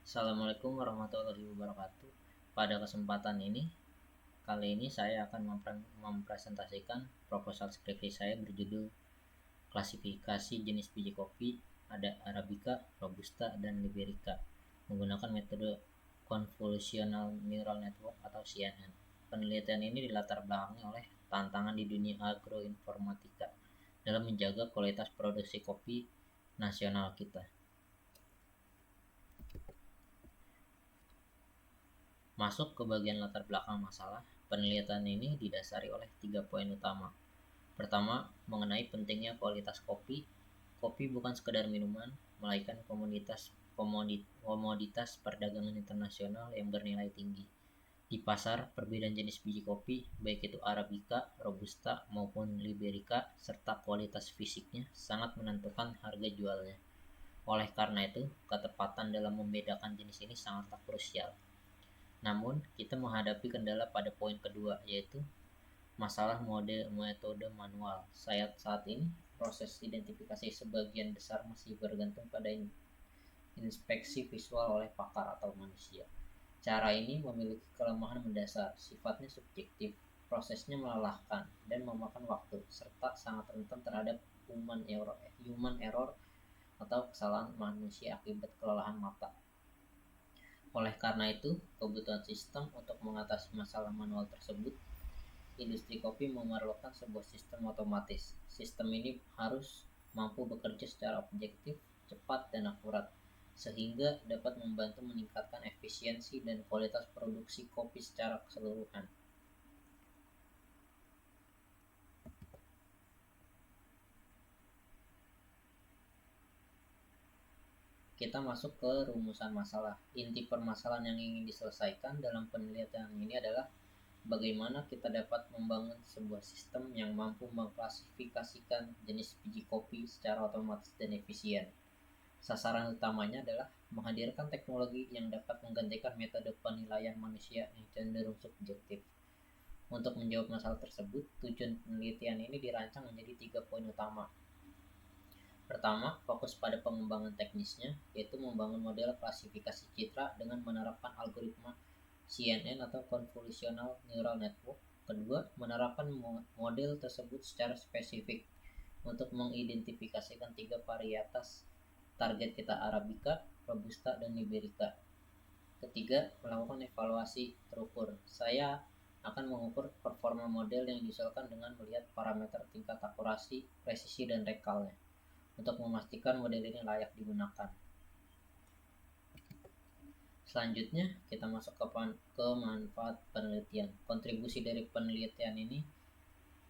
Assalamualaikum warahmatullahi wabarakatuh. Pada kesempatan ini, kali ini saya akan mempresentasikan proposal skripsi saya berjudul klasifikasi jenis biji kopi, ada Arabica, Robusta, dan Liberica, menggunakan metode Convolutional Neural Network atau CNN. Penelitian ini dilatar belakangi oleh tantangan di dunia agroinformatika dalam menjaga kualitas produksi kopi nasional kita. Masuk ke bagian latar belakang masalah, penelitian ini didasari oleh 3 poin utama. Pertama, mengenai pentingnya kualitas kopi. Kopi bukan sekedar minuman, melainkan komoditas perdagangan internasional yang bernilai tinggi. Di pasar, perbedaan jenis biji kopi, baik itu Arabica, Robusta, maupun Liberica, serta kualitas fisiknya sangat menentukan harga jualnya. Oleh karena itu, ketepatan dalam membedakan jenis ini sangatlah krusial. Namun, kita menghadapi kendala pada poin kedua, yaitu masalah metode manual. Saat ini, proses identifikasi sebagian besar masih bergantung pada inspeksi visual oleh pakar atau manusia. Cara ini memiliki kelemahan mendasar, sifatnya subjektif, prosesnya melelahkan, dan memakan waktu, serta sangat rentan terhadap human error atau kesalahan manusia akibat kelelahan mata. Oleh karena itu, kebutuhan sistem untuk mengatasi masalah manual tersebut, industri kopi memerlukan sebuah sistem otomatis. Sistem ini harus mampu bekerja secara objektif, cepat, dan akurat, sehingga dapat membantu meningkatkan efisiensi dan kualitas produksi kopi secara keseluruhan. Kita masuk ke rumusan masalah. Inti permasalahan yang ingin diselesaikan dalam penelitian ini adalah bagaimana kita dapat membangun sebuah sistem yang mampu mengklasifikasikan jenis biji kopi secara otomatis dan efisien. Sasaran utamanya adalah menghadirkan teknologi yang dapat menggantikan metode penilaian manusia yang cenderung subjektif. Untuk menjawab masalah tersebut, tujuan penelitian ini dirancang menjadi 3 poin utama. Pertama, fokus pada pengembangan teknisnya, yaitu membangun model klasifikasi citra dengan menerapkan algoritma CNN atau Convolutional Neural Network. Kedua, menerapkan model tersebut secara spesifik untuk mengidentifikasikan 3 varietas target kita, Arabica, Robusta, dan Liberica. Ketiga, melakukan evaluasi terukur. Saya akan mengukur performa model yang disesuaikan dengan melihat parameter tingkat akurasi, presisi, dan rekalnya untuk memastikan model ini layak digunakan. Selanjutnya, kita masuk ke manfaat penelitian. Kontribusi dari penelitian ini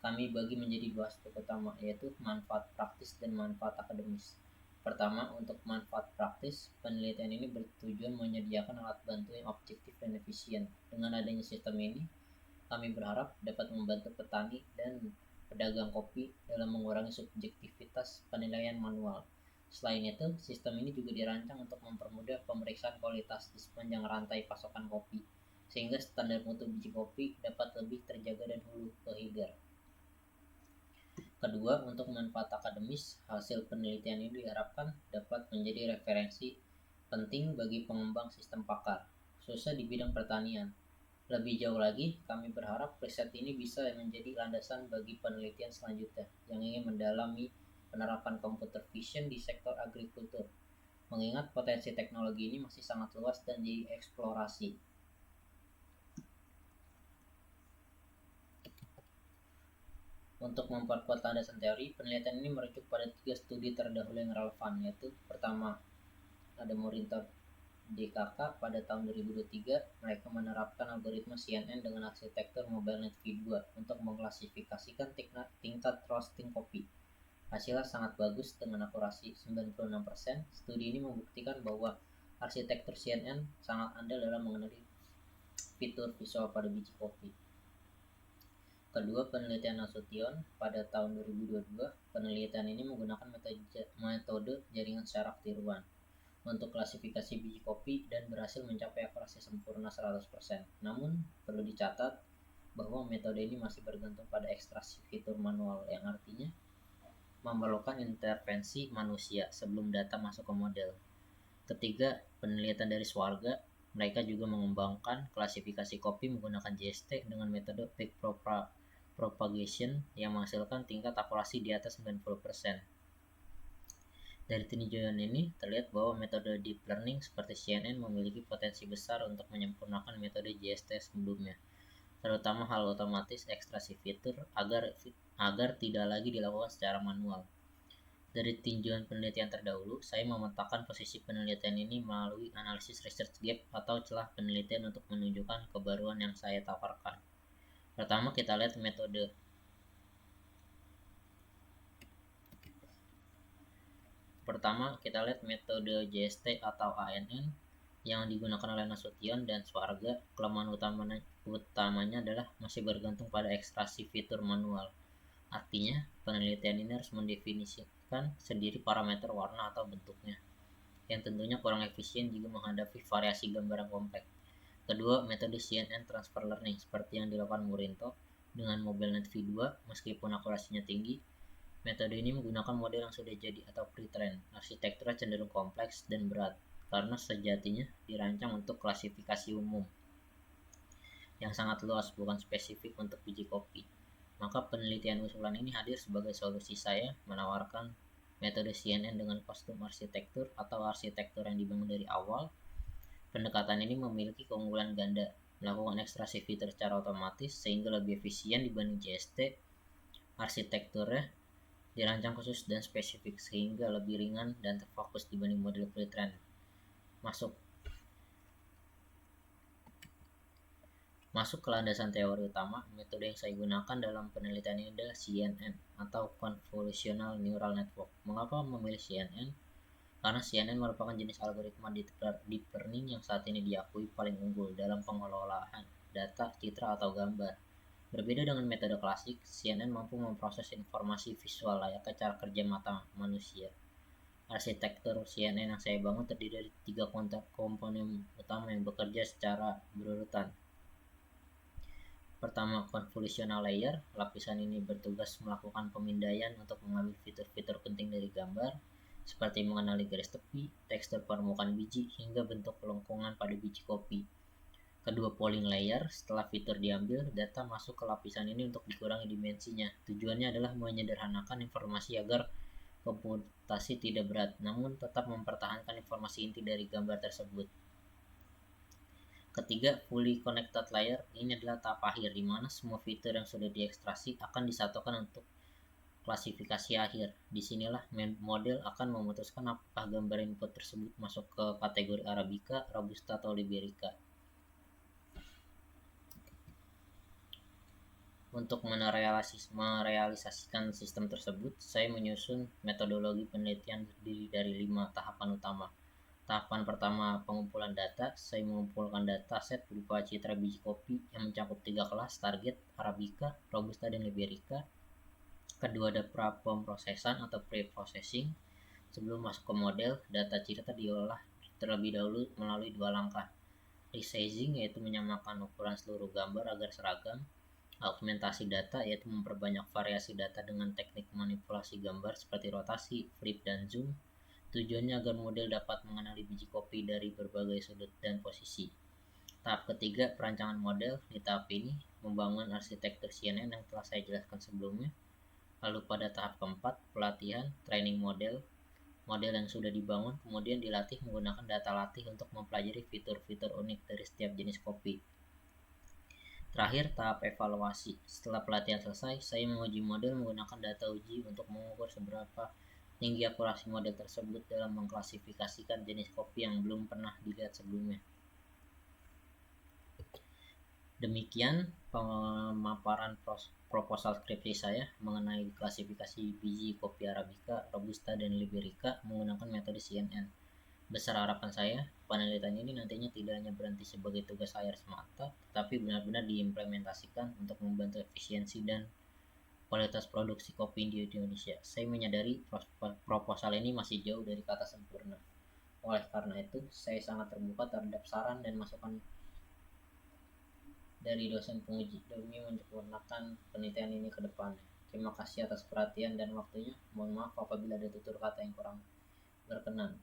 kami bagi menjadi 2 aspek utama, yaitu manfaat praktis dan manfaat akademis. Pertama, untuk manfaat praktis, penelitian ini bertujuan menyediakan alat bantu yang objektif dan efisien. Dengan adanya sistem ini, kami berharap dapat membantu petani dan pedagang kopi dalam mengurangi subjektivitas penilaian manual. Selain itu, sistem ini juga dirancang untuk mempermudah pemeriksaan kualitas di sepanjang rantai pasokan kopi, sehingga standar mutu biji kopi dapat lebih terjaga dan hulu ke hilir. Kedua, untuk manfaat akademis, hasil penelitian ini diharapkan dapat menjadi referensi penting bagi pengembang sistem pakar, khususnya di bidang pertanian. Lebih jauh lagi, kami berharap riset ini bisa menjadi landasan bagi penelitian selanjutnya yang ingin mendalami penerapan computer vision di sektor agrikultur, mengingat potensi teknologi ini masih sangat luas dan dieksplorasi. Untuk memperkuat landasan teori, penelitian ini merujuk pada 3 studi terdahulu yang relevan, yaitu pertama, ada Moritor DKK pada tahun 2023, mereka menerapkan algoritma CNN dengan arsitektur MobileNet V2 untuk mengklasifikasikan tingkat roasting kopi. Hasilnya sangat bagus dengan akurasi 96%. Studi ini membuktikan bahwa arsitektur CNN sangat andal dalam mengenali fitur visual pada biji kopi. Kedua, penelitian Nasution pada tahun 2022, penelitian ini menggunakan metode jaringan syarak tiruan untuk klasifikasi biji kopi dan berhasil mencapai akurasi sempurna 100%. Namun, perlu dicatat bahwa metode ini masih bergantung pada ekstraksi fitur manual, yang artinya memerlukan intervensi manusia sebelum data masuk ke model. Ketiga, penelitian dari Swarga. Mereka juga mengembangkan klasifikasi kopi menggunakan JST dengan metode peak propagation yang menghasilkan tingkat akurasi di atas 90%. Dari tinjauan ini, terlihat bahwa metode deep learning seperti CNN memiliki potensi besar untuk menyempurnakan metode JST sebelumnya, terutama hal otomatis ekstraksi fitur agar tidak lagi dilakukan secara manual. Dari tinjauan penelitian terdahulu, saya memetakan posisi penelitian ini melalui analisis research gap atau celah penelitian untuk menunjukkan kebaruan yang saya tawarkan. Pertama, kita lihat metode JST atau ANN yang digunakan oleh Nasution dan Swarga. Kelemahan utamanya adalah masih bergantung pada ekstraksi fitur manual. Artinya, penelitian ini harus mendefinisikan sendiri parameter warna atau bentuknya, yang tentunya kurang efisien jika menghadapi variasi gambar yang kompleks. Kedua, metode CNN Transfer Learning seperti yang dilakukan Murinto dengan MobileNet V2, meskipun akurasinya tinggi, metode ini menggunakan model yang sudah jadi atau pre-trained. Arsitekturnya cenderung kompleks dan berat, karena sejatinya dirancang untuk klasifikasi umum yang sangat luas, bukan spesifik untuk biji kopi. Maka penelitian usulan ini hadir sebagai solusi saya menawarkan metode CNN dengan kostum arsitektur atau arsitektur yang dibangun dari awal. Pendekatan ini memiliki keunggulan ganda, melakukan ekstraksi fitur secara otomatis sehingga lebih efisien dibanding JST. Arsitekturnya dirancang khusus dan spesifik sehingga lebih ringan dan terfokus dibanding model pre-trained. Masuk ke landasan teori utama, metode yang saya gunakan dalam penelitian ini adalah CNN atau Convolutional Neural Network. Mengapa memilih CNN? Karena CNN merupakan jenis algoritma deep learning yang saat ini diakui paling unggul dalam pengelolaan data, citra, atau gambar. Berbeda dengan metode klasik, CNN mampu memproses informasi visual layaknya cara kerja mata manusia. Arsitektur CNN yang saya bangun terdiri dari 3 komponen utama yang bekerja secara berurutan. Pertama, convolutional layer. Lapisan ini bertugas melakukan pemindaian untuk mengambil fitur-fitur penting dari gambar, seperti mengenali garis tepi, tekstur permukaan biji, hingga bentuk lengkungan pada biji kopi. Kedua, polling layer. Setelah fitur diambil, data masuk ke lapisan ini untuk dikurangi dimensinya. Tujuannya adalah menyederhanakan informasi agar komputasi tidak berat, namun tetap mempertahankan informasi inti dari gambar tersebut. Ketiga, fully connected layer. Ini adalah tahap akhir di mana semua fitur yang sudah diekstraksi akan disatukan untuk klasifikasi akhir. Disinilah model akan memutuskan apakah gambar input tersebut masuk ke kategori Arabica, Robusta, atau Liberica. Untuk merealisasikan sistem tersebut, saya menyusun metodologi penelitian terdiri dari 5 tahapan utama. Tahapan pertama, pengumpulan data. Saya mengumpulkan data set berupa citra biji kopi yang mencakup 3 kelas target, Arabica, Robusta, dan Liberica. Kedua, ada pra-pemrosesan atau pre-processing. Sebelum masuk ke model, data citra diolah terlebih dahulu melalui 2 langkah. Resizing, yaitu menyamakan ukuran seluruh gambar agar seragam. Augmentasi data, yaitu memperbanyak variasi data dengan teknik manipulasi gambar seperti rotasi, flip, dan zoom. Tujuannya agar model dapat mengenali biji kopi dari berbagai sudut dan posisi. Tahap ketiga, perancangan model. Di tahap ini, membangun arsitektur CNN yang telah saya jelaskan sebelumnya. Lalu pada tahap keempat, pelatihan, training model. Model yang sudah dibangun kemudian dilatih menggunakan data latih untuk mempelajari fitur-fitur unik dari setiap jenis kopi. Terakhir, tahap evaluasi. Setelah pelatihan selesai, saya menguji model menggunakan data uji untuk mengukur seberapa tinggi akurasi model tersebut dalam mengklasifikasikan jenis kopi yang belum pernah dilihat sebelumnya. Demikian pemaparan proposal skripsi saya mengenai klasifikasi biji kopi Arabica, Robusta, dan Liberica menggunakan metode CNN. Besar harapan saya, penelitian ini nantinya tidak hanya berhenti sebagai tugas akhir semata, tetapi benar-benar diimplementasikan untuk membantu efisiensi dan kualitas produksi kopi di Indonesia. Saya menyadari proposal ini masih jauh dari kata sempurna. Oleh karena itu, saya sangat terbuka terhadap saran dan masukan dari dosen penguji demi menyempurnakan penelitian ini ke depannya. Terima kasih atas perhatian dan waktunya. Mohon maaf apabila ada tutur kata yang kurang berkenan.